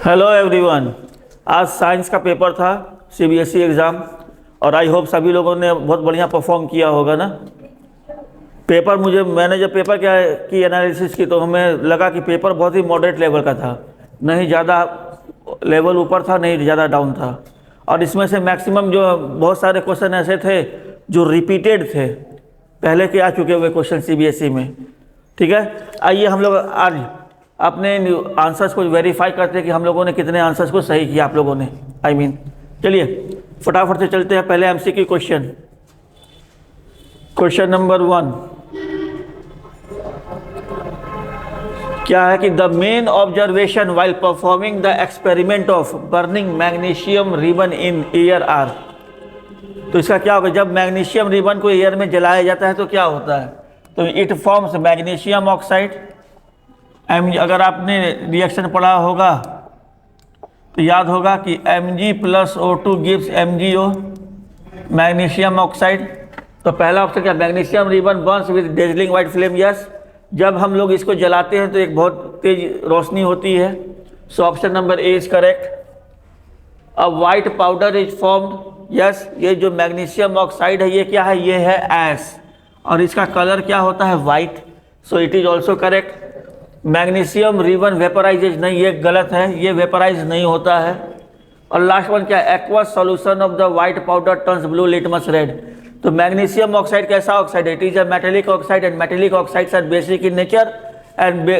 Hello everyone. आज science का paper था, सीबीएसई एग्ज़ाम, और आई होप सभी लोगों ने बहुत बढ़िया परफॉर्म किया होगा ना। मैंने जब पेपर की एनालिसिस की तो हमें लगा कि पेपर बहुत ही मॉडरेट लेवल का था, नहीं ज़्यादा लेवल ऊपर था नहीं ज़्यादा डाउन था। और इसमें से मैक्सिमम जो बहुत सारे क्वेश्चन ऐसे थे जो रिपीटेड थे, पहले के आ चुके हुए क्वेश्चन सीबीएसई में। ठीक है, आइए हम लोग आज अपने आंसर्स को वेरीफाई करते हैं कि हम लोगों ने कितने आंसर्स को सही किया आप लोगों ने। चलिए फटाफट से चलते हैं। पहले एमसीक्यू क्वेश्चन, क्वेश्चन नंबर 1 क्या है कि the main observation while performing the experiment of burning magnesium ribbon in air are. तो इसका क्या होगा, जब मैग्नीशियम रिबन को एयर में जलाया जाता है तो क्या होता है, तो इट फॉर्म्स मैग्नीशियम ऑक्साइड। अगर आपने रिएक्शन पढ़ा होगा तो याद होगा कि Mg+O2 gives MgO, magnesium oxide. तो पहला ऑप्शन क्या, magnesium ribbon Burns with dazzling white flame. Yes, जब हम लोग इसको जलाते हैं तो एक बहुत तेज रोशनी होती है। सो option number A is correct. A white powder is formed. Yes, ये जो मैग्नीशियम ऑक्साइड है ये क्या है, ये है ऐश, और इसका कलर क्या होता है, white. So it is also correct. Magnesium ribbon vaporises नहीं, ये गलत है, ये वेपराइज नहीं होता है। और लास्ट वन क्या है, aqueous solution of the white powder turns blue litmus red. तो मैग्नीशियम ऑक्साइड कैसा ऑक्साइड है, it is a metallic oxide and metallic oxides are basic in nature and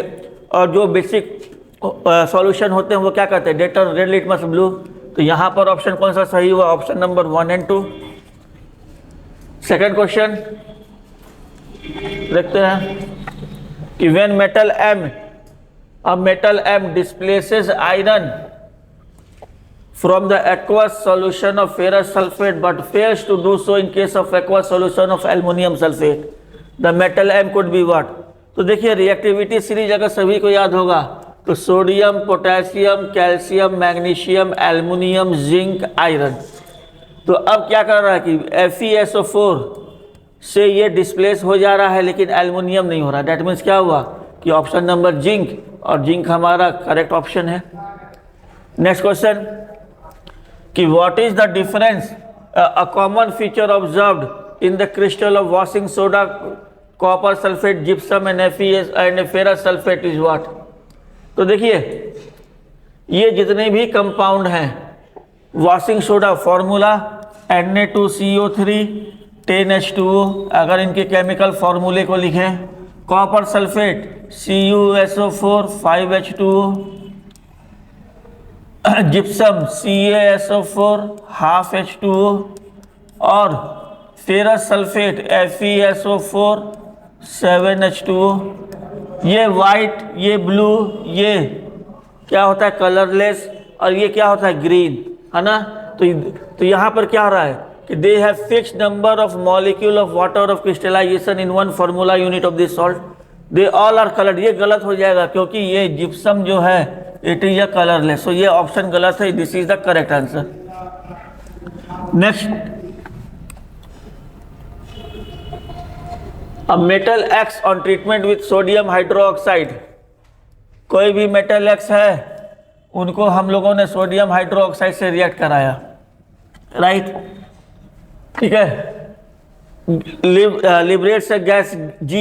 और जो बेसिक सॉल्यूशन होते हैं वो क्या करते हैं, डेटर रेड लिटमस ब्लू। तो यहाँ पर ऑप्शन कौन सा सही हुआ, ऑप्शन नंबर 1 और 2। सेकेंड क्वेश्चन देखते हैं कि when a metal M displaces iron from the aqueous solution of ferrous sulfate but fails to do so in case of aqueous solution of aluminum sulfate, the metal M could be what। तो देखिए reactivity series अगर सभी को याद होगा तो sodium, potassium, calcium, magnesium, aluminium, zinc, iron. तो अब क्या कर रहा है कि FeSO4 से ये डिस्प्लेस हो जा रहा है लेकिन एल्युमिनियम नहीं हो रहा। डेट मीन्स क्या हुआ कि ऑप्शन नंबर जिंक, और जिंक हमारा करेक्ट ऑप्शन है। नेक्स्ट क्वेश्चन कि what is the difference a common feature observed in the crystal of washing soda, copper sulphate, gypsum and ferrous sulphate is what. तो देखिए ये जितने भी कंपाउंड हैं, washing soda formula Na2CO3 10H2O, अगर इनके केमिकल फॉर्मूले को लिखें, copper sulphate CuSO4 5H2O, gypsum CaSO4 half H2O, और फेरस सल्फेट FeSO4 7H2O। ये वाइट, ये ब्लू, ये क्या होता है कलरलेस, और ये क्या होता है ग्रीन, है ना। तो यहाँ पर क्या हो रहा है कि they have fixed number of molecule of water of crystallisation in one formula unit of this salt, they all are coloured. ये गलत हो जाएगा क्योंकि ये जिप्सम जो है it is a colourless. So ये ऑप्शन गलत है, this is the correct answer. Next, a metal X on treatment with sodium hydroxide. कोई भी मेटल एक्स है उनको हम लोगों ने सोडियम हाइड्रोक्साइड से रिएक्ट कराया, राइट। ठीक है, liberates a gas G,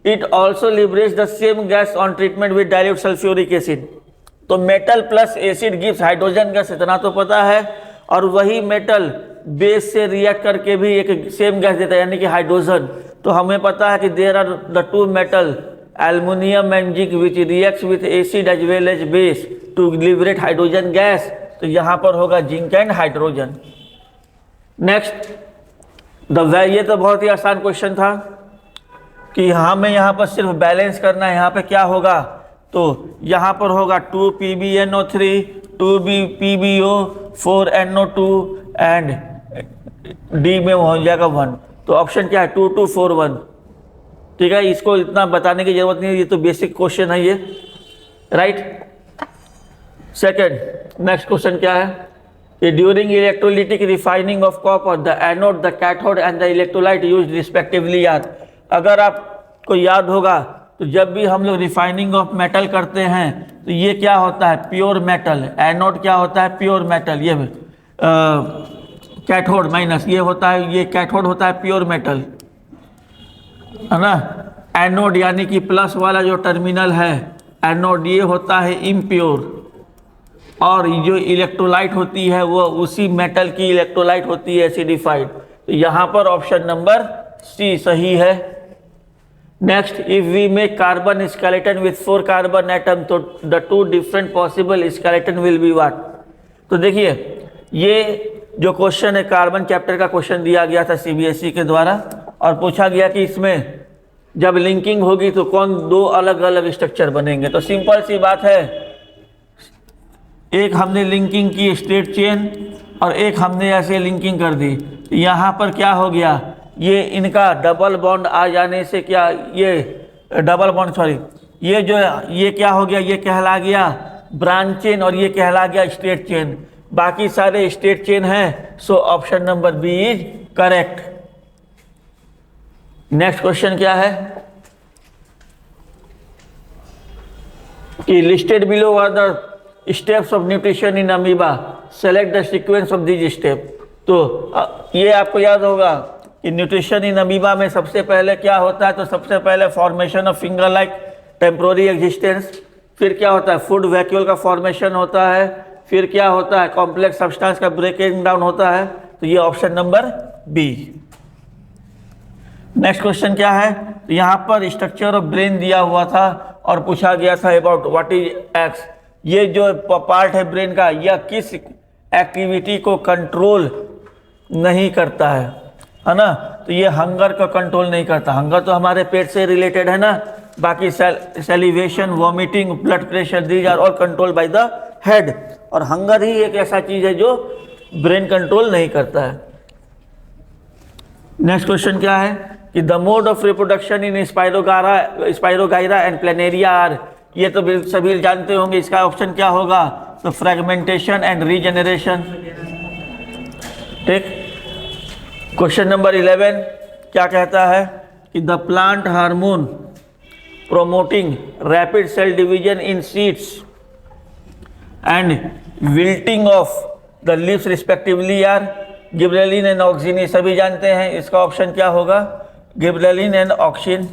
it also liberates the same gas on treatment with dilute sulfuric acid। तो metal plus acid gives hydrogen gas, इतना तो पता है, और वही मेटल बेस से रिएक्ट करके भी एक सेम गैस देता है यानी कि हाइड्रोजन। तो हमें पता है कि there are the two metal aluminium and zinc which reacts with acid as well as base to liberate hydrogen gas. तो यहाँ पर होगा जिंक एंड हाइड्रोजन। नेक्स्ट, ये तो बहुत ही आसान क्वेश्चन था कि हमें यहाँ पर सिर्फ बैलेंस करना है। यहाँ पे क्या होगा, तो यहाँ पर होगा 2PbNO3, 2PbO, 4NO2 and D में हो जाएगा 1। तो ऑप्शन क्या है, 2241। ठीक है, इसको इतना बताने की जरूरत नहीं है, ये तो बेसिक क्वेश्चन है ये, राइट। सेकेंड, नेक्स्ट क्वेश्चन क्या है, during electrolytic refining of copper, the anode, the cathode and the electrolyte used respectively are। अगर आपको याद होगा तो जब भी हम लोग रिफाइनिंग ऑफ मेटल करते हैं तो ये क्या होता है, प्योर मेटल। एनोड क्या होता है, प्योर मेटल। ये कैथोड माइनस, ये होता है, ये कैथोड होता है प्योर मेटल, है ना। एनोड यानी कि प्लस वाला जो टर्मिनल है एनोड, ये होता है इम्प्योर। और जो इलेक्ट्रोलाइट होती है वो उसी मेटल की इलेक्ट्रोलाइट होती है, एसिडिफाइड। तो यहाँ पर ऑप्शन नंबर सी सही है। Next, if we make carbon skeleton with 4 carbon atom तो the 2 different possible skeleton will be what. तो देखिए ये जो क्वेश्चन है कार्बन चैप्टर का क्वेश्चन दिया गया था सीबीएसई के द्वारा, और पूछा गया कि इसमें जब लिंकिंग होगी तो कौन 2 अलग अलग स्ट्रक्चर बनेंगे। तो सिंपल सी बात है, एक हमने लिंकिंग की स्ट्रेट चेन और एक हमने ऐसे लिंकिंग कर दी। यहाँ पर क्या हो गया, ये इनका डबल बॉन्ड आ जाने से क्या, ये डबल बॉन्ड सॉरी, ये जो ये क्या हो गया, ये कहला गया ब्रांच चेन और ये कहला गया स्ट्रेट चेन। बाकी सारे स्ट्रेट चेन हैं, so option number B is correct. Next question क्या है कि listed below are the steps of nutrition in amoeba, select the sequence of this step. तो ये आपको याद होगा कि न्यूट्रिशन इन अमीबा में सबसे पहले क्या होता है, तो सबसे पहले formation of finger like temporary existence, फिर क्या होता है फूड वैक्यूल का फॉर्मेशन होता है, फिर क्या होता है कॉम्प्लेक्स सब्सटेंस का ब्रेकिंग डाउन होता है। तो ये option number B. Next question क्या है, तो यहाँ पर स्ट्रक्चर ऑफ ब्रेन दिया हुआ था और पूछा गया था अबाउट व्हाट इज एक्स। ये जो पार्ट है ब्रेन का, यह किस एक्टिविटी को कंट्रोल नहीं करता है ना। तो ये हंगर का कंट्रोल नहीं करता। हंगर तो हमारे पेट से रिलेटेड है ना, बाकी salivation, vomiting, blood pressure, these are all control by the head. और हंगर ही एक ऐसा चीज है जो ब्रेन कंट्रोल नहीं करता है। नेक्स्ट क्वेश्चन क्या है कि the mode of reproduction in spirogyra and planaria are, ये तो सभी जानते होंगे, इसका ऑप्शन क्या होगा, तो फ्रेगमेंटेशन एंड रीजेनरेशन। ठीक। क्वेश्चन नंबर 11 क्या कहता है कि the plant hormone promoting rapid cell division in seeds and wilting of the leaves respectively are gibberellin and auxin. ये सभी जानते हैं, इसका ऑप्शन क्या होगा, gibberellin and auxin.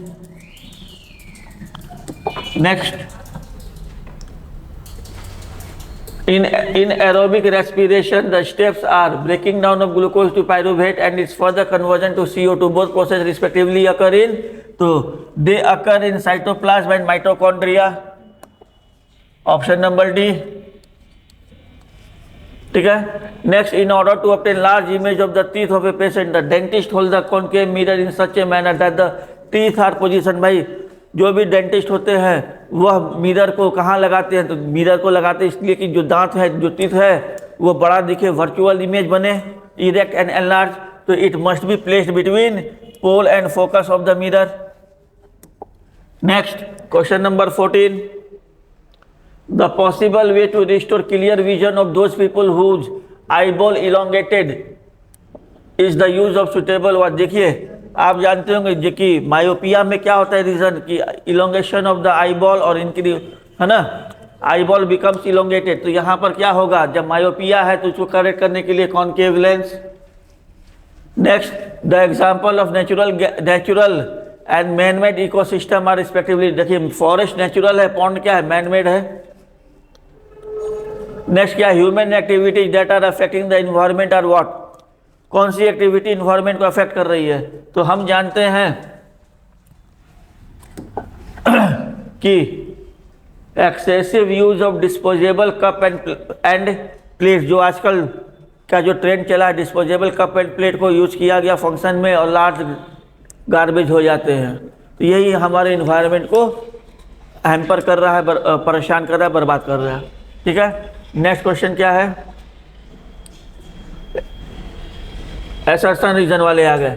Next, in aerobic respiration the steps are breaking down of glucose to pyruvate and its further conversion to CO2, both process respectively occur in, तो they occur in cytoplasm and mitochondria, option number D। ठीक है। Next, in order to obtain large image of the teeth of a patient the dentist hold the concave mirror in such a manner that the teeth are positioned। भाई जो भी dentist होते हैं वह mirror को कहाँ लगाते हैं, तो मिरर को लगाते हैं इसलिए कि जो दांत है, जो टीथ है वो बड़ा दिखे, वर्चुअल इमेज बने, इरेक्ट एंड एनलार्ज। तो it must be placed between pole and focus of the mirror. Next, question number 14, the possible way to restore clear vision of those people whose eyeball elongated is the use of suitable watch. देखिए आप जानते होंगे कि myopia में क्या होता है reason, कि इलोंगेशन ऑफ द आईबॉल और इनकी, है ना, आईबॉल बिकम्स इलोंगेटेड। तो यहाँ पर क्या होगा, जब मायोपिया है तो उसको करेक्ट करने के लिए concave lens. Next, the example of natural and manmade ecosystem are respectively. देखिए फॉरेस्ट नेचुरल है, पॉन्ड क्या है, मैनमेड है। नेक्स्ट क्या, human activities that are affecting the environment are what. कौन सी एक्टिविटी इन्वायरमेंट को अफेक्ट कर रही है, तो हम जानते हैं कि excessive use of disposable cup and plate, जो आजकल का जो ट्रेंड चला है, डिस्पोजेबल कप एंड प्लेट को यूज किया गया फंक्शन में और लार्ज गार्बेज हो जाते हैं। तो यही हमारे इन्वायरमेंट को हैम्पर कर रहा है, परेशान कर रहा है, बर्बाद कर रहा है। ठीक है। नेक्स्ट क्वेश्चन क्या है, एसर्शन रीजन वाले आ गए।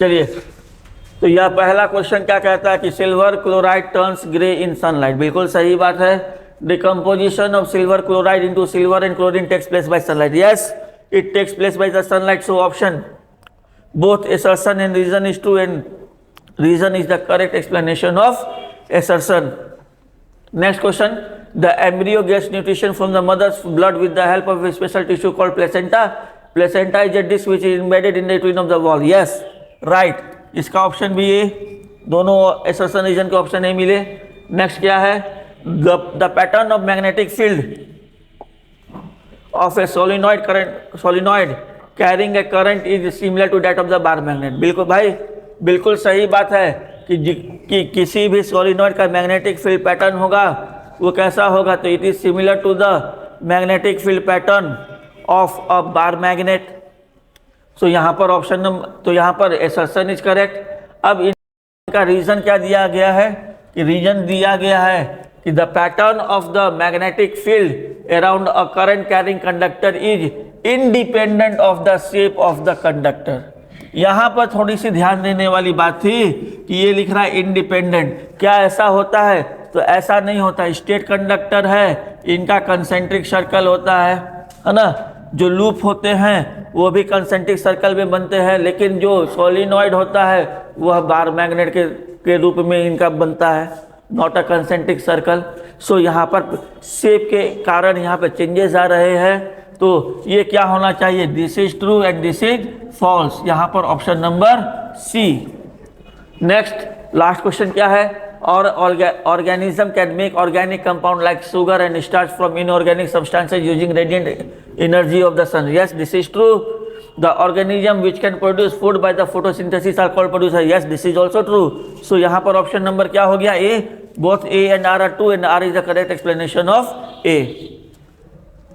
चलिए, तो यह पहला क्वेश्चन क्या कहता है कि silver chloride turns grey in sunlight. बिल्कुल सही बात है। Decomposition of silver chloride into silver and chlorine takes place by sunlight. Yes, it takes place by the sunlight, so option both assertion and reason is true and reason is the correct explanation of assertion. Next question. The embryo gets nutrition from the mother's blood with the help of a special tissue called placenta. Placenta is a disc which is embedded in the between of the wall. Yes, right. इसका option भी ये, दोनों assertion reason के option नहीं मिले. Next क्या है? The pattern of magnetic field of a solenoid carrying a current is similar to that of the bar magnet. बिल्कुल भाई, बिल्कुल सही बात है कि किसी भी सोलिनॉइड का मैग्नेटिक फील्ड पैटर्न होगा, वो कैसा होगा? तो it is similar to the magnetic field pattern of a bar magnet. So यहाँ पर ऑप्शन नंबर, तो यहाँ पर असर्शन इज करेक्ट. अब इनका रीजन क्या दिया गया है? कि रीजन दिया गया है कि the pattern of the magnetic field around a current carrying conductor is independent of the shape of the conductor. यहाँ पर थोड़ी सी ध्यान देने वाली बात थी कि ये लिख रहा है इंडिपेंडेंट. क्या ऐसा होता है? तो ऐसा नहीं होता. स्टेट कंडक्टर है, इनका कंसेंट्रिक सर्कल होता है ना. जो लूप होते हैं वो भी कंसेंट्रिक सर्कल में बनते हैं, लेकिन जो सोलिनॉइड होता है वह बार मैग्नेट के रूप में इनका बनता है, नॉट अ कंसेंट्रिक सर्कल. सो यहाँ पर शेप के कारण यहाँ पर चेंजेस आ रहे हैं. तो ये क्या होना चाहिए? This is true and this is false. यहाँ पर option number C. Next last question क्या है? और organism can make organic compound like sugar and starch from inorganic substances using radiant energy of the sun. Yes, this is true. The organism which can produce food by the photosynthesis are called producer. Yes, this is also true. So यहाँ पर option number क्या हो गया? ए. Both A and R true and R is the correct explanation of A.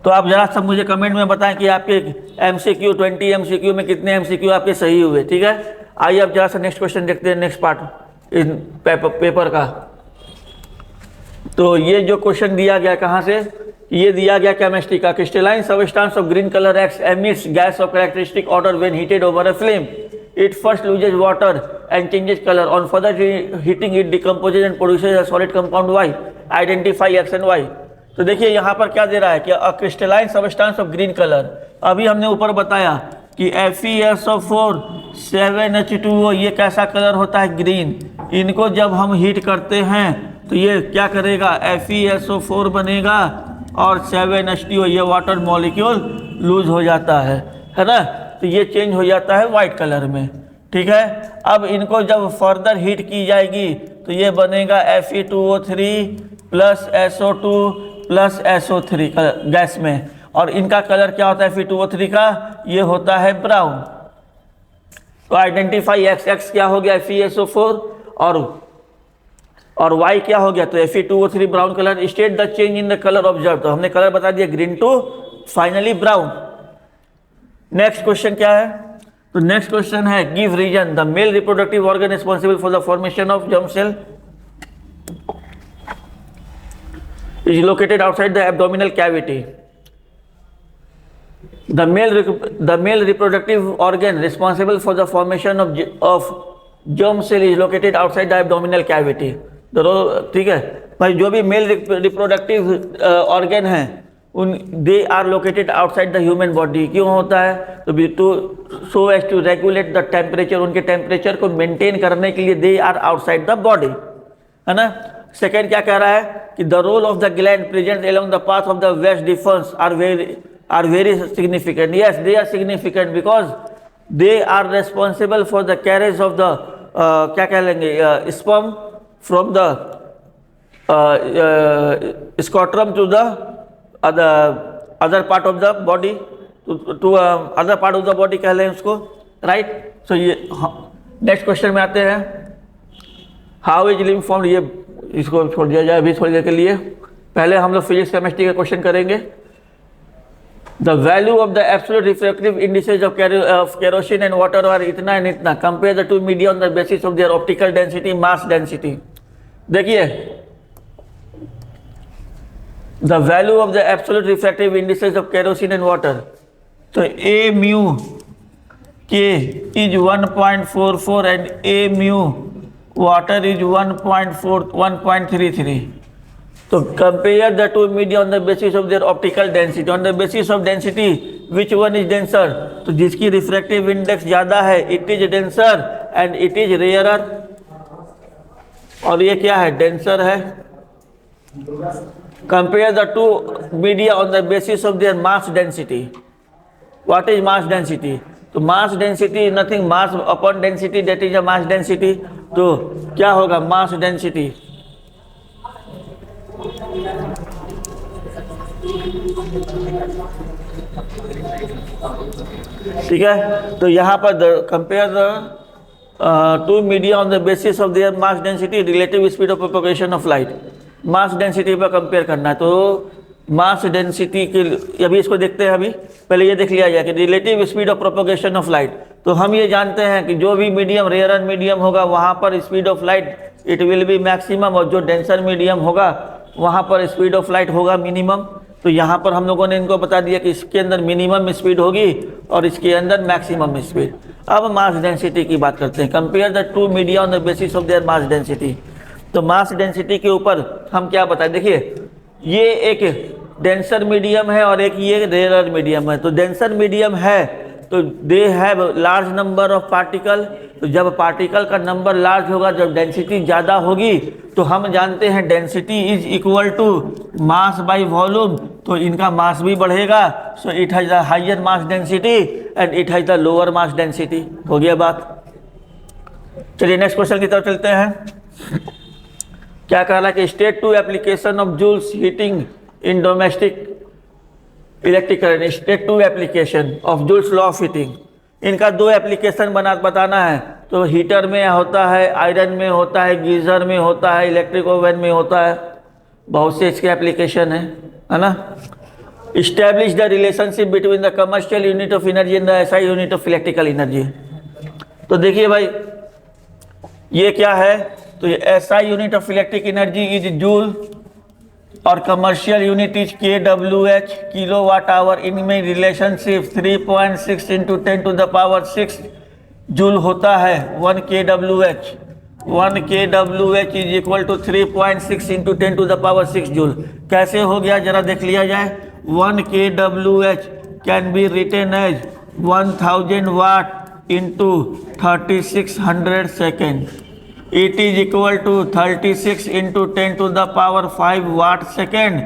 तो आप जरा सब मुझे कमेंट में बताएं कि आपके एमसीक्यू 20 एमसीक्यू में कितने एमसीक्यू आपके सही हुए. ठीक है, आइए अब जरा सा नेक्स्ट क्वेश्चन देखते हैं, नेक्स्ट पार्ट इन पेपर का. तो ये जो क्वेश्चन दिया गया कहाँ से? ये दिया गया केमिस्ट्री का. Crystalline substance of green colour X emits gas of characteristic odour when heated over a flame. It first loses water and changes color. On further heating, it decomposes and produces a solid compound Y. Identify X and Y. तो देखिए यहाँ पर क्या दे रहा है कि अ crystalline substance of green colour. अभी हमने ऊपर बताया कि FeSO4 7H2O ये कैसा कलर होता है? ग्रीन. इनको जब हम हीट करते हैं तो ये क्या करेगा? FeSO4 बनेगा और 7H2O ये वाटर मॉलिक्यूल लूज हो जाता है ना. तो ये चेंज हो जाता है वाइट कलर में. ठीक है, अब इनको जब फर्दर हीट की जाएगी तो ये बनेगा Fe2O3 plus SO2 plus SO3 gas में. और इनका कलर क्या होता है? Fe2O3 का ये होता है ब्राउन. तो आइडेंटिफाई एक्स. एक्स क्या हो गया? FeSO4 और Y क्या हो गया? तो Fe2O3 brown colour. State the change in the colour observe. तो हमने कलर बता दिया green to finally brown. Next question क्या है? तो नेक्स्ट क्वेश्चन है give reason. The male reproductive organ responsible for the formation of germ cell is located outside the abdominal cavity. The male reproductive organ responsible for the formation of germ cell is located outside the abdominal cavity. ठीक है भाई, जो भी mail reproductive organ हैं उन they are located outside the human body. क्यों होता है? तो to so as to regulate the temperature. उनके टेम्परेचर को मेंटेन करने के लिए they are outside the body, है ना. सेकेंड क्या कह रहा है कि the role of the gland present along the path of the vas deferens are very significant. Yes, they are significant because they are responsible for the carriage of the क्या कह लेंगे sperm from the scrotum to the other part of the body to other part of the body कह लें उसको, right. सो ये next question में आते हैं. How is lymph formed. ये इसको छोड़ दिया जाए अभी थोड़ी देर के लिए. पहले हम लोग फिजिक्स केमिस्ट्री का क्वेश्चन करेंगे. The value of the absolute refractive indices of kerosene and water are इतना एंड इतना. Compare the two media on the basis of their optical density mass density. देखिए the value of the absolute refractive indices of kerosene and water. तो a mu k is 1.44 and a mu water is 1.33. So compare the two media on the basis of their optical density. On the basis of density, which one is denser? तो जिसकी refractive index ज़्यादा है, it is denser and it is rarer. और ये क्या है, denser है। Compare the two media on the basis of their mass density. What is mass density? तो mass density nothing, mass upon density, that is a mass density. तो क्या होगा mass density? ठीक है, तो यहाँ पर compare the two media on the basis of their mass density, relative speed of propagation of light. Mass density पर compare करना है। तो मास डेंसिटी के अभी इसको देखते हैं। अभी पहले ये देख लिया जाए कि relative speed of propagation of light. तो हम ये जानते हैं कि जो भी मीडियम रेयर मीडियम होगा वहाँ पर speed of light it will be maximum, और जो डेंसर मीडियम होगा वहाँ पर स्पीड ऑफ लाइट होगा मिनिमम। तो यहाँ पर हम लोगों ने इनको बता दिया कि इसके अंदर मिनिमम स्पीड होगी और इसके अंदर मैक्सिमम स्पीड। अब मास डेंसिटी की बात करते हैं। Compare the two media on the basis of their mass density. तो मास डेंसिटी के ऊपर हम क्या बताएं, देखिए ये एक डेंसर मीडियम है और एक ये रेयर मीडियम है। तो डेंसर मीडियम है तो they have large number of particle. तो जब पार्टिकल का नंबर लार्ज होगा, जब डेंसिटी ज़्यादा होगी, तो हम जानते हैं density is equal to mass by volume. तो इनका मास भी बढ़ेगा। So it has the higher mass density and it has the lower mass density. हो गया बात। चलिए नेक्स्ट क्वेश्चन की तरफ चलते हैं। क्या कह रहा है कि state two application of Joule's heating in domestic electric current. State two application of Joule's law of heating. इनका दो एप्लीकेशन बताना है। तो हीटर में होता है, आयरन में होता है, गीज़र में होता है, इलेक्ट्रिक ओवन में होता है, बहुत से इसके एप्लीकेशन है ना। Establish the relationship between the commercial unit of energy and the SI unit of electrical energy. तो देखिए भाई ये क्या है, तो ये SI unit of electric energy is joule और commercial unit is kWh kilo watt hour. इनमें relationship 3.6 into 10 to the power 6 joule होता है। 1 kWh 1 kWh is equal to 3.6 into 10 to the power 6 joule. कैसे हो गया जरा देख लिया जाए। 1 kWh can be written as 1000 watt into 3600 second. It is equal to 36 into 10 to the power 5 watt second,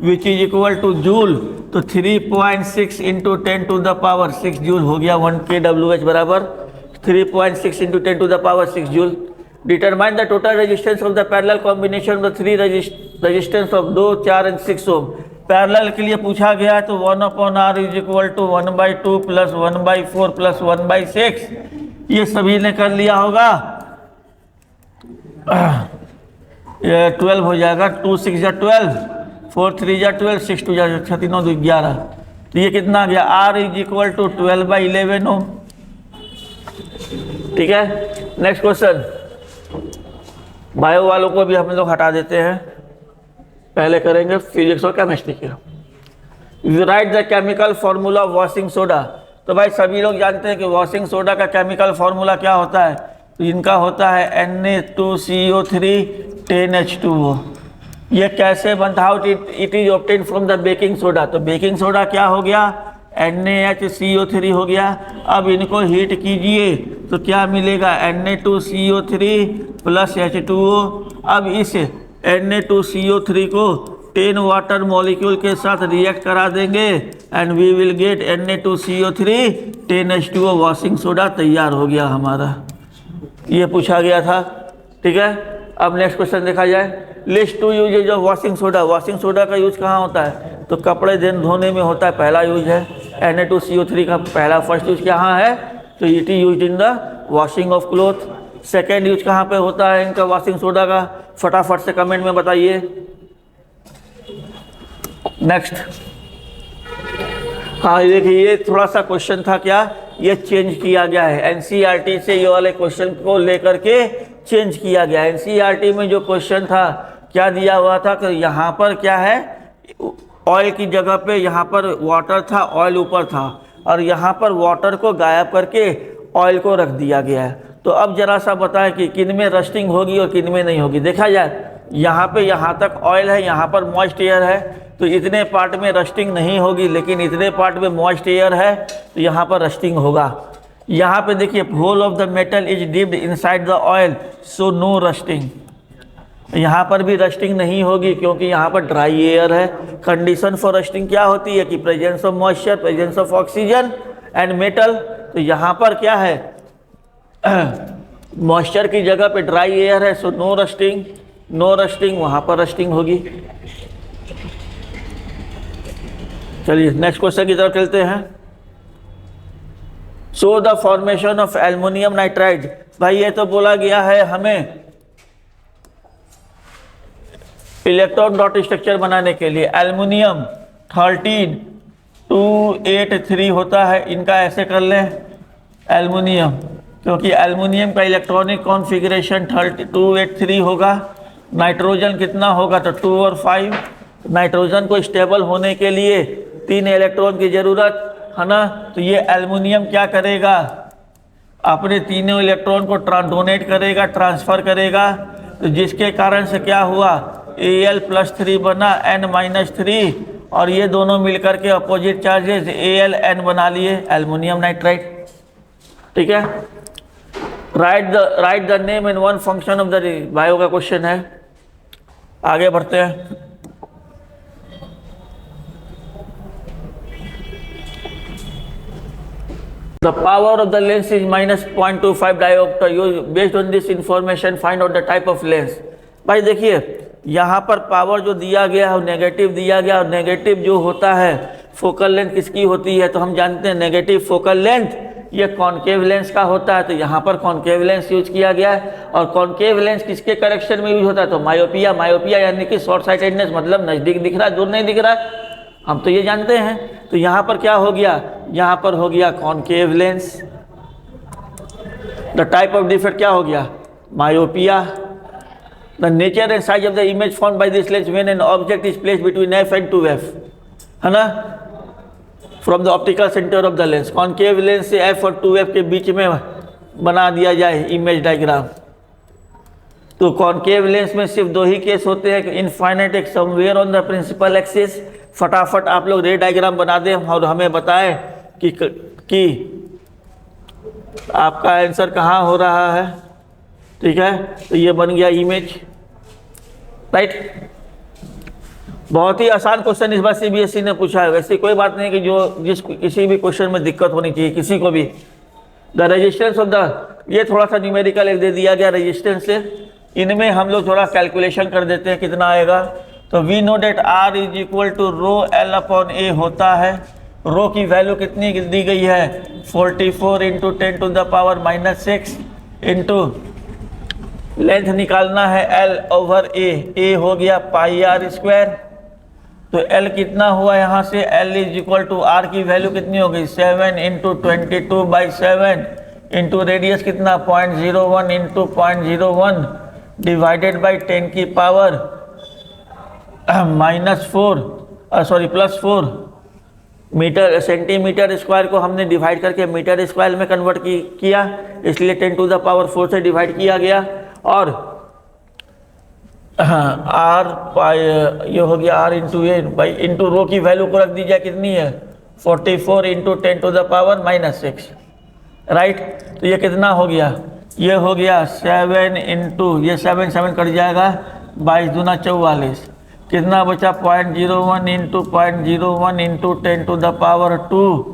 which is equal to joule। तो 3.6 into 10 to the power 6 joule हो गया। 1 kWh बराबर 3.6 into 10 to the power 6 joule. Determine the total resistance of the parallel combination of the three resistance of 2, 4 and 6 ohm। Parallel के लिए पूछा गया है तो 1/r is equal to 1/2 plus 1/4 plus 1/6। ये सभी ने कर लिया होगा। ये 12 हो जाएगा। 2 6 जा 12, 4 3 जा 12, 6 2 जा 6 9 2 11। तो ये कितना आ गया, R इज इक्वल टू 12/11 ओम। ठीक है, नेक्स्ट क्वेश्चन। बायो वालों को भी हम लोग हटा देते हैं, पहले करेंगे फिजिक्स और केमिस्ट्री के। Right the chemical formula of washing soda. तो भाई सभी लोग जानते हैं कि वॉशिंग सोडा का केमिकल फॉर्मूला क्या होता है। तो इनका होता है Na2CO3 10H2O। ये कैसे बनता है, it is obtain from the baking soda. तो बेकिंग सोडा क्या हो गया, NaHCO3 हो गया। अब इनको हीट कीजिए तो क्या मिलेगा, Na2CO3 प्लस H2O। अब इस Na2CO3 को 10 वाटर मॉलिक्यूल के साथ रिएक्ट करा देंगे and we will get Na2CO3 10H2O। Washing soda तैयार हो गया हमारा। ये पूछा गया था। ठीक है, अब नेक्स्ट क्वेश्चन देखा जाए। List two uses of washing soda. Washing soda का यूज कहाँ होता है, तो कपड़े धोने में होता है, पहला यूज है। Na2CO3 का पहला फर्स्ट यूज कहाँ है, तो it is use in the washing of cloth. Second use कहाँ पे होता है इनका वॉशिंग सोडा का, फटाफट से कमेंट में बताइए। नेक्स्ट, हाँ देखिए ये थोड़ा सा क्वेश्चन था, क्या ये चेंज किया गया है। एनसीईआरटी से ये वाले क्वेश्चन को लेकर के चेंज किया गया है। एनसीईआरटी में जो क्वेश्चन था क्या दिया हुआ था कि यहाँ पर क्या है, ऑयल की जगह पे यहाँ पर वाटर था, ऑयल ऊपर था, और यहाँ पर वाटर को गायब करके ऑयल को रख दिया गया है। तो अब जरा सा बताएं कि किन में रस्टिंग होगी और किन में नहीं होगी। देखा जाए यहाँ पे यहाँ तक ऑयल है, यहाँ पर मॉइस्ट एयर है, तो इतने पार्ट में रस्टिंग नहीं होगी, लेकिन इतने पार्ट में मॉइस्ट एयर है तो यहाँ पर रस्टिंग होगा। यहाँ पे देखिए whole of the metal is dipped inside the oil so no rusting. यहाँ पर भी रस्टिंग नहीं होगी क्योंकि यहाँ पर ड्राई एयर है। कंडीशन फॉर रस्टिंग क्या होती है कि presence of moisture, presence of oxygen and metal. तो यहाँ पर क्या है, मॉइस्चर की जगह पे ड्राई एयर है, so no rusting, no rusting, वहाँ पर रस्टिंग होगी। चलिए नेक्स्ट क्वेश्चन की तरफ चलते हैं। So the formation of aluminium nitride. भाई ये तो बोला गया है हमें इलेक्ट्रॉन डॉट स्ट्रक्चर बनाने के लिए एल्युमिनियम 13283 होता है, इनका ऐसे कर लें एल्युमिनियम, क्योंकि एल्युमिनियम का इलेक्ट्रॉनिक कॉन्फ़िगरेशन 3283 होगा। नाइट्रोजन कितना होगा तो 2 और 5। नाइट्रोजन को स्टेबल होने के लिए 3 इलेक्ट्रॉन की ज़रूरत है ना। तो ये एल्युमिनियम क्या करेगा, अपने तीनों इलेक्ट्रॉन को डोनेट करेगा, ट्रांसफ़र करेगा। तो जिसके कारण से क्या हुआ, Al+3 बना N-3, और ये दोनों मिलकर के अपोजिट चार्जेस Al(N) बना लिए एल्युमिनियम नाइट्राइड। ठीक है, right the name and one function of the bio का क्वेश्चन है। आगे बढ़ते हैं। The power of the lens is -0.25 diopter. You based on this information find out the type of lens. भाई देखिए यहाँ पर पावर जो दिया गया है नेगेटिव दिया गया, और नेगेटिव जो होता है फोकल लेंथ किसकी होती है, तो हम जानते हैं नेगेटिव फोकल लेंथ ये कॉन्केव लेंस का होता है। तो यहाँ पर कॉन्केव लेंस यूज किया गया है, और कॉन्केव लेंस किसके करेक्शन में यूज होता है, तो मायोपिया। मायोपिया यानी कि शॉर्ट साइटेडनेस, मतलब नज़दीक दिख रहा है, दूर नहीं दिख रहा है, हम तो ये जानते हैं। तो यहाँ पर क्या हो गया, यहाँ पर हो गया concave lens. The type of defect क्या हो गया, myopia. The nature and size of the image formed by this lens when an object is placed between f and 2f, है ना, from the optical centre of the lens. Concave lens से f और 2f के बीच में बना दिया जाए image diagram. तो कॉन्केव लेंस में सिर्फ 2 ही केस होते हैं, इनफाइनाइट एक somewhere on the principal axis. फटाफट आप लोग रे डायग्राम बना दें और हमें बताएं कि आपका आंसर कहाँ हो रहा है। ठीक है, तो ये बन गया इमेज, राइट। बहुत ही आसान क्वेश्चन इस बार सीबीएसई ने पूछा है। वैसे कोई बात नहीं कि किसी भी क्वेश्चन में दिक्कत होनी चाहिए किसी को भी। द रेजिस्टेंस ऑफ द, ये थोड़ा सा न्यूमेरिकल एक दे दिया गया रेजिस्टेंस से, इनमें हम लोग थोड़ा कैलकुलेशन कर देते हैं कितना आएगा। तो we know that R is equal to ρL/A होता है। रो की वैल्यू कितनी दी गई है, 44 इंटू 10⁻⁻6 इंटू लेंथ निकालना है L/A, A हो गया πr²। तो L कितना हुआ यहाँ से, L is equal to R की वैल्यू कितनी हो गई, 7 इंटू 22/7 इंटू रेडियस कितना 0.01 इंटू 0.01 डिवाइडेड बाई 10 की पावर +4 मीटर। सेंटीमीटर स्क्वायर को हमने डिवाइड करके मीटर स्क्वायर में कन्वर्ट किया, इसलिए 10⁴ से डिवाइड किया गया। और R ये हो गया R into A by into rho की वैल्यू को रख दीजिए कितनी है, 44 इंटू 10⁻⁻6, राइट। तो ये कितना हो गया, ये हो गया 7 इंटू, ये 7 कट जाएगा, 22 दूना 44, कितना बचा 0.01 इंटू 0.01 इंटू 10⁻²/2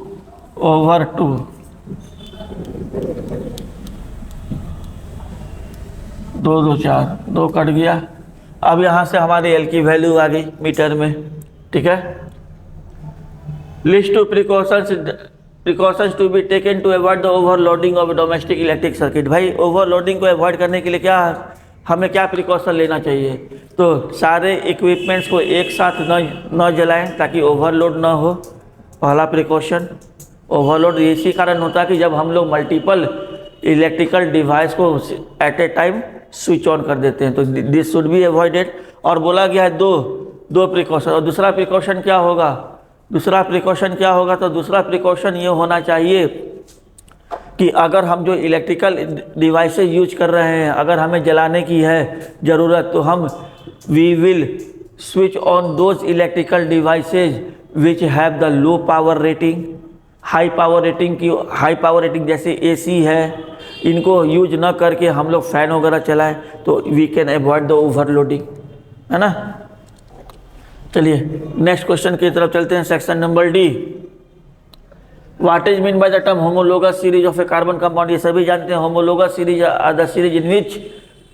2 2 4 2 कट गया। अब यहाँ से हमारी L की वैल्यू आ गई मीटर में। ठीक है, list two precautions to be taken to avoid the overloading of domestic electric circuit. भाई ओवरलोडिंग को अवॉइड करने के लिए क्या हमें क्या प्रिकॉशन लेना चाहिए, तो सारे इक्विपमेंट्स को एक साथ न जलाएं ताकि ओवरलोड ना हो। पहला प्रिकॉशन, ओवरलोड इसी कारण होता है कि जब हम लोग मल्टीपल इलेक्ट्रिकल डिवाइस को at a time switch on कर देते हैं, तो दिस शुड बी अवॉइडेड। और बोला गया है दो प्रिकॉशन। और दूसरा प्रिकॉशन क्या होगा, तो दूसरा प्रिकॉशन ये होना चाहिए कि अगर हम जो इलेक्ट्रिकल डिवाइसेस यूज कर रहे हैं, अगर हमें जलाने की है ज़रूरत, तो हम we will switch on those electrical devices which have the low power rating. High power rating जैसे AC है इनको यूज ना करके हम लोग फैन वगैरह चलाएं तो we can avoid the overloading, है ना। चलिए नेक्स्ट क्वेश्चन की तरफ चलते हैं, section number D. What is mean by the term homologous series of a carbon compound. ये सभी जानते हैं homologous series are the series in which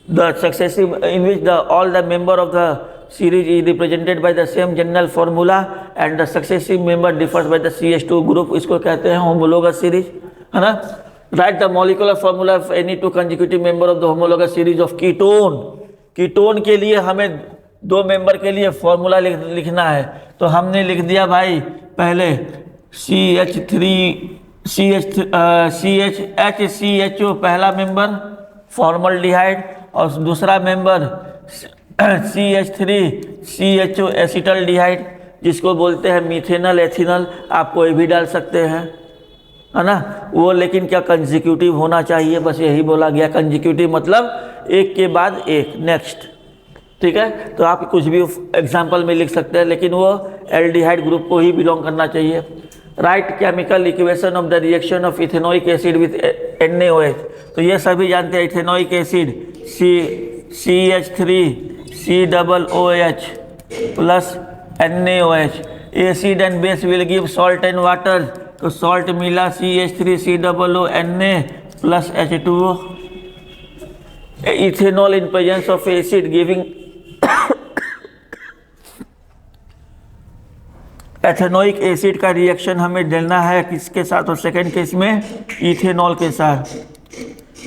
the successive in which the all the member of the series is represented by the same general formula and the successive member differs by the CH2 group। इसको कहते हैं homologous series, है ना। write the molecular formula of any two consecutive member of the homologous series of ketone। Ketone के लिए हमें दो member के लिए फॉर्मूला लिखना है, तो हमने लिख दिया भाई पहले HCHO पहला मेंबर फॉर्मल्डिहाइड, और दूसरा मेंबर CH3CHO एसिटल्डिहाइड, जिसको बोलते हैं मिथेनल एथिनल। आप कोई भी डाल सकते हैं, है ना। वो लेकिन क्या कंसेक्यूटिव होना चाहिए, बस यही बोला गया। कंसेक्यूटिव मतलब एक के बाद एक, नेक्स्ट, ठीक है। तो आप कुछ भी एग्जाम्पल में लिख सकते हैं, लेकिन वो एल्डिहाइड ग्रुप को ही बिलोंग करना चाहिए। Right chemical equation of the reaction of ethanoic acid with NaOH। तो ये सभी जानते हैं ethanoic acid CH3COOH plus NaOH। Acid and base will give salt and water, तो सॉल्ट मिला CH3COONA plus H2O। Ethanol in presence of acid giving ethanoic acid का reaction हमें देना है किसके साथ, और सेकेंड केस में इथेनॉल के साथ।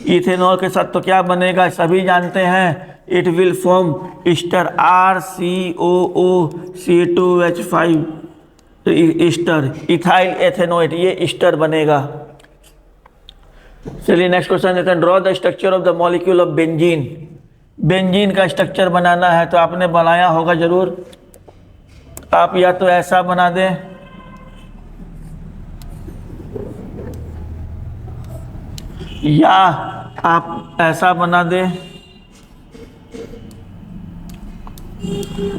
इथेनॉल के साथ तो क्या बनेगा, सभी जानते हैं, it will form Easter RCOOC2H5 Easter, ethyl ethanoate, ये ईस्टर बनेगा। चलिए नेक्स्ट क्वेश्चन देते हैं। Draw the structure of the molecule of benzene. Benzene का स्ट्रक्चर बनाना है, तो आपने बनाया होगा जरूर। आप या तो ऐसा बना दें, या आप ऐसा बना दें,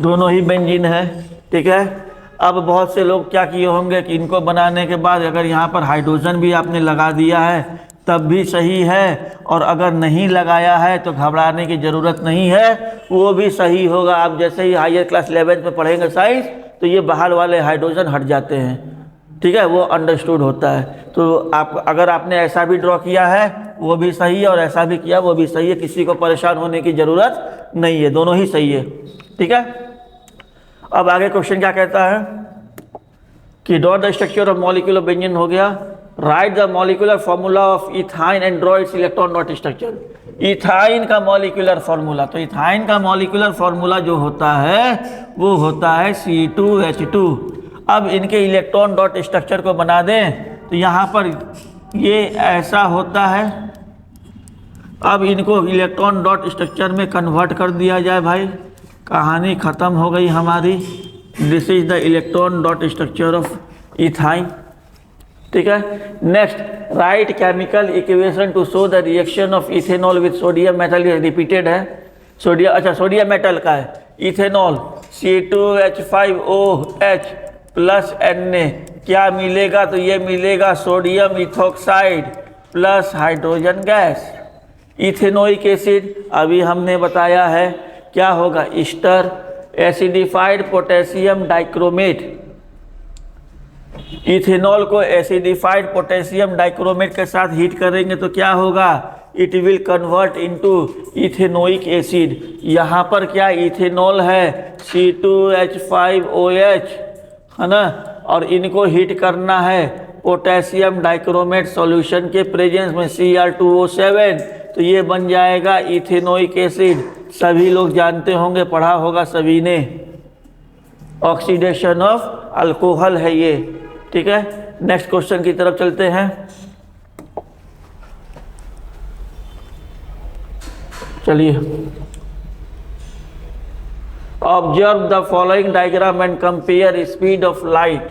दोनों ही बेंजीन है, ठीक है। अब बहुत से लोग क्या किए होंगे कि इनको बनाने के बाद अगर यहाँ पर हाइड्रोजन भी आपने लगा दिया है तब भी सही है, और अगर नहीं लगाया है तो घबराने की ज़रूरत नहीं है, वो भी सही होगा। आप जैसे ही हायर क्लास 11th में पढ़ेंगे साइंस, तो ये बाहर वाले हाइड्रोजन हट जाते हैं, ठीक है, वो अंडरस्टूड होता है। तो आप अगर आपने ऐसा भी ड्रॉ किया है वो भी सही है, और ऐसा भी किया वो भी सही है, किसी को परेशान होने की ज़रूरत नहीं है, दोनों ही सही है, ठीक है। अब आगे क्वेश्चन क्या कहता है कि draw the structure of molecule of benzene हो गया। Right the molecular formula of ethyne and draw it's electron dot structure. Ethyne का मॉलिक्यूलर फॉर्मूला, तो इथाइन का मॉलिक्यूलर फॉर्मूला जो होता है वो होता है C2H2। अब इनके इलेक्ट्रॉन डॉट स्ट्रक्चर को बना दें, तो यहाँ पर ये ऐसा होता है। अब इनको इलेक्ट्रॉन डॉट स्ट्रक्चर में कन्वर्ट कर दिया जाए भाई, कहानी ख़त्म हो गई हमारी। This is the electron dot structure of ethyne, ठीक है। Next, right chemical equation two show the reaction of ethanol with sodium metal. ये रिपीटेड है, सोडियम, अच्छा सोडियम मेटल का है। इथेनॉल C2H5OH प्लस Na, क्या मिलेगा, तो ये मिलेगा sodium ethoxide plus hydrogen gas. Ethanoic acid अभी हमने बताया है क्या होगा, Easter. Acidified potassium dichromate, ethanol को एसिडिफाइड पोटेशियम डाइक्रोमेट के साथ हीट करेंगे तो क्या होगा, it will convert into ethanoic acid. यहाँ पर क्या इथेनॉल है C2H5OH, है ना, और इनको हीट करना है पोटेशियम डाइक्रोमेट सॉल्यूशन के प्रेजेंस में Cr2O7, तो ये बन जाएगा इथेनोइक एसिड। सभी लोग जानते होंगे, पढ़ा होगा सभी ने, ऑक्सीडेशन ऑफ अल्कोहल है ये, ठीक है। नेक्स्ट क्वेश्चन की तरफ चलते हैं। चलिए, observe the following diagram and compare speed of light.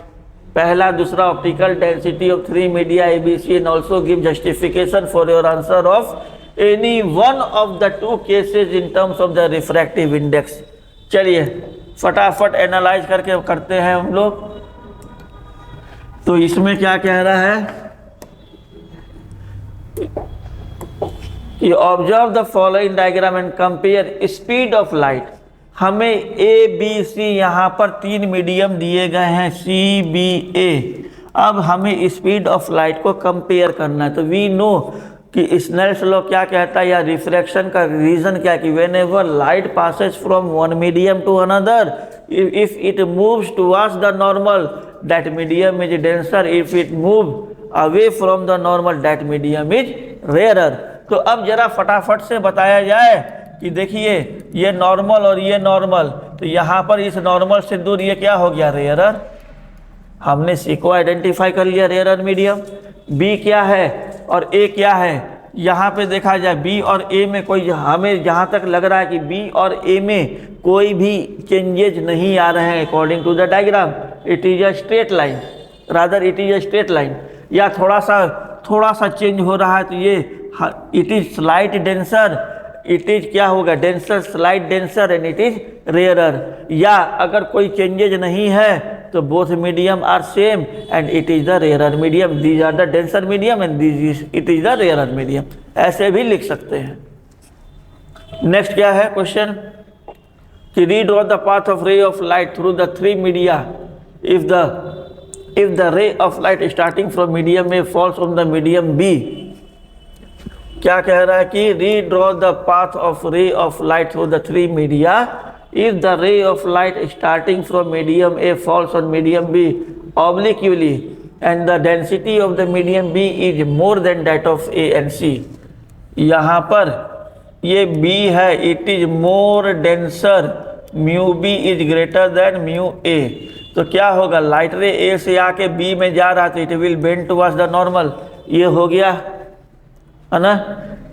पहला दूसरा optical density of 3 media ABC and also give justification for your answer of any one of the two cases in terms of the refractive index. चलिए फटाफट analyse करके करते हैं हम लोग। तो इसमें क्या कह रहा है, कि observe the following diagram and compare speed of light. हमें ए बी सी यहाँ पर 3 मीडियम दिए गए हैं सी बी ए। अब हमें स्पीड ऑफ लाइट को कंपेयर करना है। तो वी नो कि स्नेल्स लॉ क्या कहता है या रिफ्रैक्शन का रीजन क्या है कि whenever light passes from one medium to another, if it moves towards the normal that medium is denser, if it move away from the normal that medium is rarer. तो अब जरा फटाफट से बताया जाए कि देखिए ये नॉर्मल और ये नॉर्मल, तो यहाँ पर इस नॉर्मल से दूर ये क्या हो गया, रेयरर। हमने सी को आइडेंटिफाई कर लिया रेयरर मीडियम। बी क्या है और ए क्या है, यहाँ पे देखा जाए बी और ए में कोई, हमें जहाँ तक लग रहा है कि बी और ए में कोई भी चेंजेज नहीं आ रहे हैं according to the diagram. It is a straight line, rather it is a straight line, या थोड़ा सा चेंज हो रहा है तो ये it is slight denser, it is क्या होगा, denser, slight denser and it is rarer. या अगर कोई चेंजेज नहीं है तो both medium are same and it is the rarer medium, these are the denser medium and it is the rarer medium, ऐसे भी लिख सकते हैं। नेक्स्ट क्या है क्वेश्चन कि redraw the path of ray of light through the 3 media if the ray of light starting from medium A falls on the medium B। क्या कह रहा है कि redraw the path of ray of light through the 3 media if the ray of light starting from medium A falls on medium B obliquely and the density of the medium B is more than that of A and C। यहाँ पर ये B है, it is more denser, mu B is greater than mu A। तो क्या होगा, light रे ए से आके बी में जा रहा तो it will bend towards the normal, ये हो गया है ना।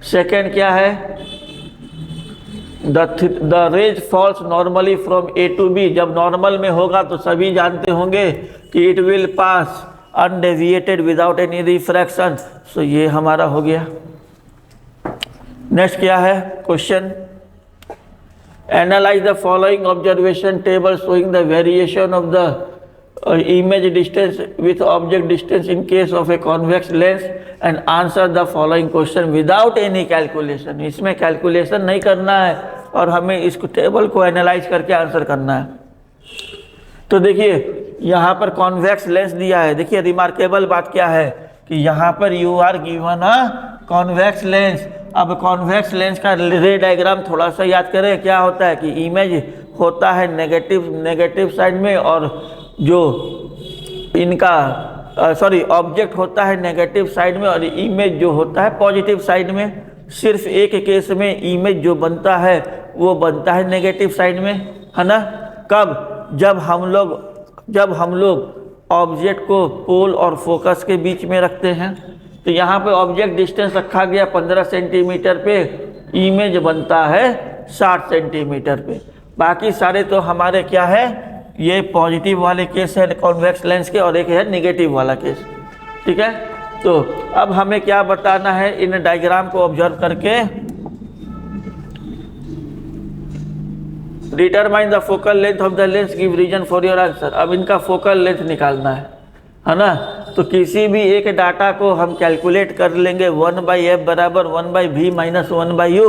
सेकेंड क्या है, the rays falls normally from A to B. जब नॉर्मल में होगा तो सभी जानते होंगे कि it will pass undeviated without any refraction, so ये हमारा हो गया। नेक्स्ट क्या है question, analyze the following observation table showing the variation of the image distance with object distance in case of a convex lens and answer the following question without any calculation। इसमें calculation नहीं करना है और हमें इस table को analyse करके answer करना है। तो देखिए यहाँ पर कॉन्वेक्स लेंस दिया है। देखिए रिमार्केबल बात क्या है कि यहाँ पर you are given a convex lens. अब कॉन्वेक्स लेंस का रे डायग्राम थोड़ा सा याद करें, क्या होता है कि इमेज होता है नेगेटिव साइड में और जो इनका ऑब्जेक्ट होता है नेगेटिव साइड में और इमेज जो होता है पॉजिटिव साइड में। सिर्फ एक केस में इमेज जो बनता है वो बनता है नेगेटिव साइड में, है ना। कब, जब हम लोग ऑब्जेक्ट को पोल और फोकस के बीच में रखते हैं। तो यहाँ पे ऑब्जेक्ट डिस्टेंस रखा गया 15 सेंटीमीटर पे, इमेज बनता है 60 सेंटीमीटर पे। बाकी सारे तो हमारे क्या है, ये पॉजिटिव वाले केस है कॉन्वेक्स लेंस के और एक है नेगेटिव वाला केस, ठीक है। तो अब हमें क्या बताना है, इन डायग्राम को ऑब्जर्व करके determine the focal length of the lens, give reason for your answer. अब इनका फोकल लेंथ निकालना है ना। तो किसी भी एक डाटा को हम कैलकुलेट कर लेंगे 1/f बराबर 1/v माइनस 1/u,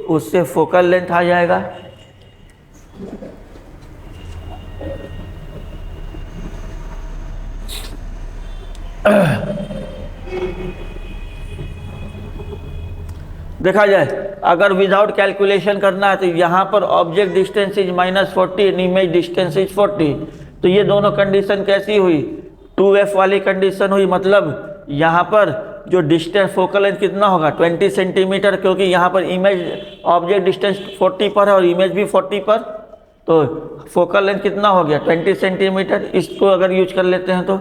उससे फोकल लेंथ आ जाएगा। देखा जाए अगर विदाउट कैलकुलेशन करना है तो यहाँ पर object distance is -40 and image distance is 40। तो ये दोनों कंडीशन कैसी हुई, 2f वाली कंडीशन हुई। मतलब यहाँ पर जो डिस्टेंस फोकल लेंथ कितना होगा 20 सेंटीमीटर, क्योंकि यहाँ पर इमेज ऑब्जेक्ट डिस्टेंस 40 पर है और इमेज भी 40 पर, तो फोकल लेंथ कितना हो गया 20 सेंटीमीटर। इसको अगर यूज कर लेते हैं तो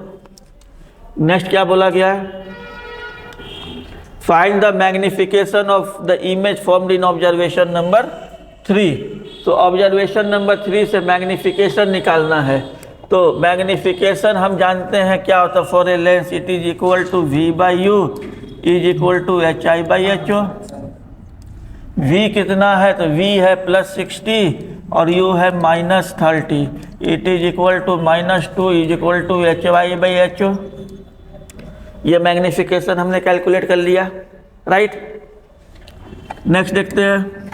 नेक्स्ट क्या बोला गया है, find the magnification of the image formed in observation number 3। तो ऑब्जर्वेशन नंबर 3 से मैग्निफिकेशन निकालना है। तो मैग्निफिकेशन हम जानते हैं क्या होता है, for a lens it is equal to v/u is equal to hi/ho। v कितना है तो v है +60 और u है -30, it is equal to -2 is equal to hy/ho। ये मैग्निफिकेशन हमने कैलकुलेट कर लिया, राइट। नेक्स्ट देखते हैं।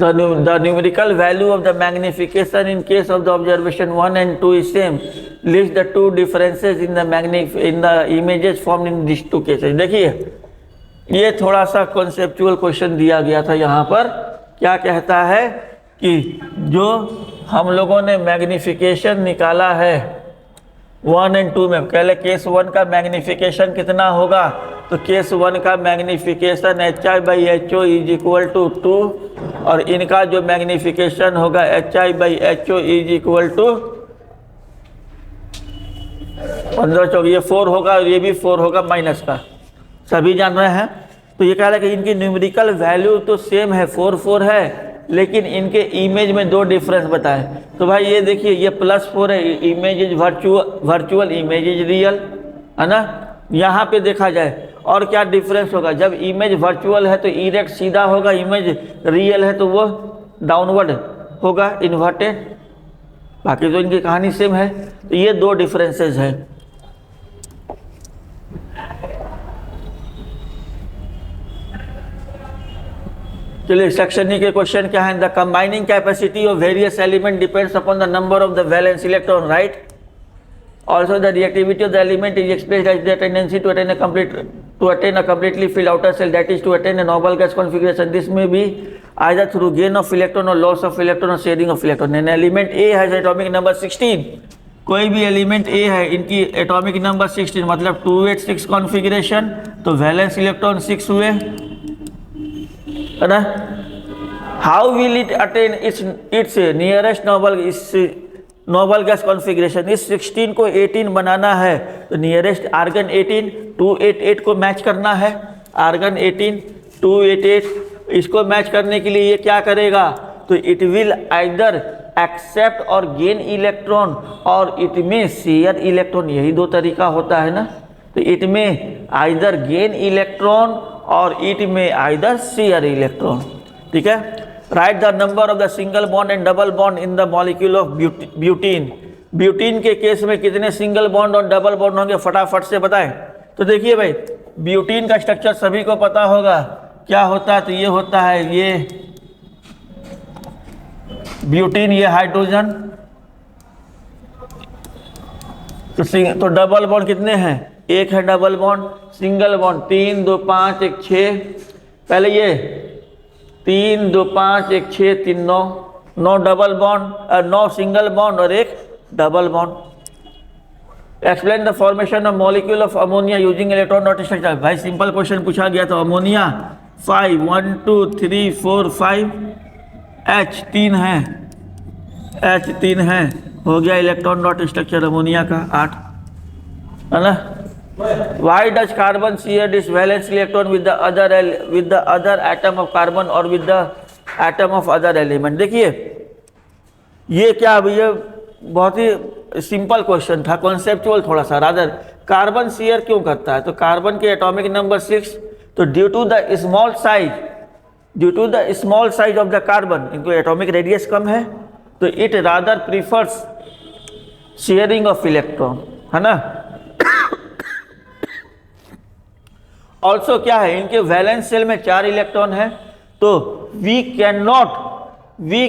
The numerical value of the magnification in case of the observation 1 and 2 is same. List the two differences in the images formed in these two cases. देखिए ये थोड़ा सा कॉन्सेप्चुअल क्वेश्चन दिया गया था यहाँ पर। क्या कहता है कि जो हम लोगों ने मैग्निफिकेशन निकाला है 1 एंड 2 में, पहले केस 1 का मैग्निफिकेशन कितना होगा, तो केस 1 का magnification HI/HO is equal to 2 और इनका जो मैग्निफिकेशन होगा HI/HO इज इक्वल टू 15 ये 4 होगा और ये भी 4 होगा माइनस का, सभी जान रहे हैं। तो ये कह रहा है कि इनकी न्यूमेरिकल वैल्यू तो सेम है, 4 है, लेकिन इनके इमेज में दो डिफरेंस बताएं। तो भाई ये देखिए ये +4 है, image is virtual, image is real, है ना। यहाँ पे देखा जाए और क्या डिफरेंस होगा, जब इमेज वर्चुअल है तो इरेक्ट सीधा होगा, इमेज रियल है तो वो डाउनवर्ड होगा, इन्वर्टेड। बाकी तो इनकी कहानी सेम है। तो ये दो डिफरेंसेस है। चलिए सेक्शन ई के क्वेश्चन क्या है। The combining capacity of various element depends upon the number of the valence electron, right. Also, the reactivity of the element is expressed as the tendency to attain a completely filled outer shell, that is to attain a noble gas configuration. This may be either through gain of electron or loss of electron or sharing of electron. An element A has atomic number 16. कोई भी element A है, इनकी atomic number 16 मतलब 286 configuration, तो valence electron 6 हुए, है ना। How will it attain it's nearest noble gas configuration. इस 16 को 18 बनाना है तो नियरेस्ट आर्गन 18 288 को मैच करना है, आर्गन 18 288 इसको मैच करने के लिए ये क्या करेगा, तो इट विल आइदर एक्सेप्ट और गेन इलेक्ट्रॉन और इट में शेयर इलेक्ट्रॉन, यही दो तरीका होता है ना। तो इट में आइदर गेन इलेक्ट्रॉन और इट में आइदर शेयर इलेक्ट्रॉन, ठीक है। Right the number of the single bond and double bond in the molecule of butene. Butene के केस में कितने सिंगल बॉन्ड और डबल बॉन्ड होंगे, फटाफट से बताएं। तो देखिए भाई ब्यूटीन का स्ट्रक्चर सभी को पता होगा क्या होता है, तो ये होता है ये ब्यूटीन, ये हाइड्रोजन। तो डबल बॉन्ड कितने हैं, एक है डबल बॉन्ड। सिंगल बॉन्ड 3 2 5 1 6, पहले ये 3 2 5 1 6 3 9, 9 डबल बॉन्ड 9 सिंगल बॉन्ड और एक double bond. Explain the formation of molecule of ammonia using electron dot structure. भाई सिंपल क्वेश्चन पूछा गया था, अमोनिया 5 1 2 3 4 5 H 3 है, H 3 है, हो गया इलेक्ट्रॉन डॉट स्ट्रक्चर अमोनिया का 8, है ना। Why does carbon share this valence electron with the other atom of carbon or with the atom of other element? देखिए ये क्या, ये बहुत ही सिंपल क्वेश्चन था, कॉन्सेप्चुअल थोड़ा सा। रादर कार्बन शेयर क्यों करता है, तो कार्बन के एटॉमिक नंबर 6, तो due to the small size of the carbon, इनको एटॉमिक रेडियस कम है, तो it rather prefers sharing of electron, है ना। ऑल्सो क्या है, इनके वैलेंस शेल में 4 इलेक्ट्रॉन है, तो वी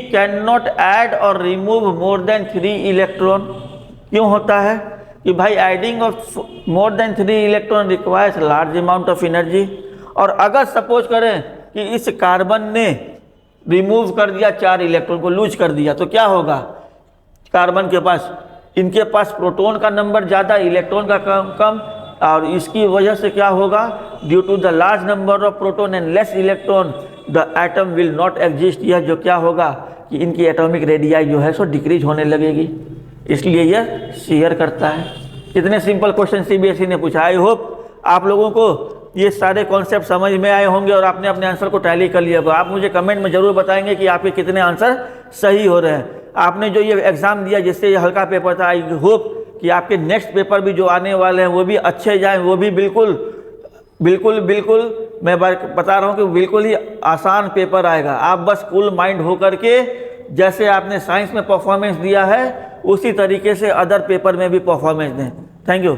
कैन नॉट ऐड और रिमूव मोर देन 3 इलेक्ट्रॉन। क्यों होता है कि भाई adding of more than 3 electron requires large amount of energy. और अगर सपोज करें कि इस कार्बन ने रिमूव कर दिया 4 इलेक्ट्रॉन को, लूज कर दिया, तो क्या होगा, कार्बन के पास, इनके पास प्रोटॉन का नंबर ज़्यादा, इलेक्ट्रॉन का कम, और इसकी वजह से क्या होगा, due to the large number of proton and less electron the atom will not exist. यह जो क्या होगा कि इनकी एटॉमिक रेडियाई जो है सो डिक्रीज होने लगेगी, इसलिए यह शेयर करता है। इतने सिंपल क्वेश्चन सीबीएसई ने पूछा। आई होप आप लोगों को ये सारे कॉन्सेप्ट समझ में आए होंगे और आपने अपने आंसर को टैली कर लिया होगा। आप मुझे कमेंट में जरूर बताएंगे कि आपके कितने आंसर सही हो रहे हैं। आपने जो ये एग्ज़ाम दिया जिससे ये हल्का पेपर था, आई होप कि आपके नेक्स्ट पेपर भी जो आने वाले हैं वो भी अच्छे जाएं, वो भी बिल्कुल मैं बता रहा हूँ कि बिल्कुल ही आसान पेपर आएगा। आप बस कूल माइंड होकर के, जैसे आपने साइंस में परफॉर्मेंस दिया है उसी तरीके से अदर पेपर में भी परफॉर्मेंस दें। Thank you.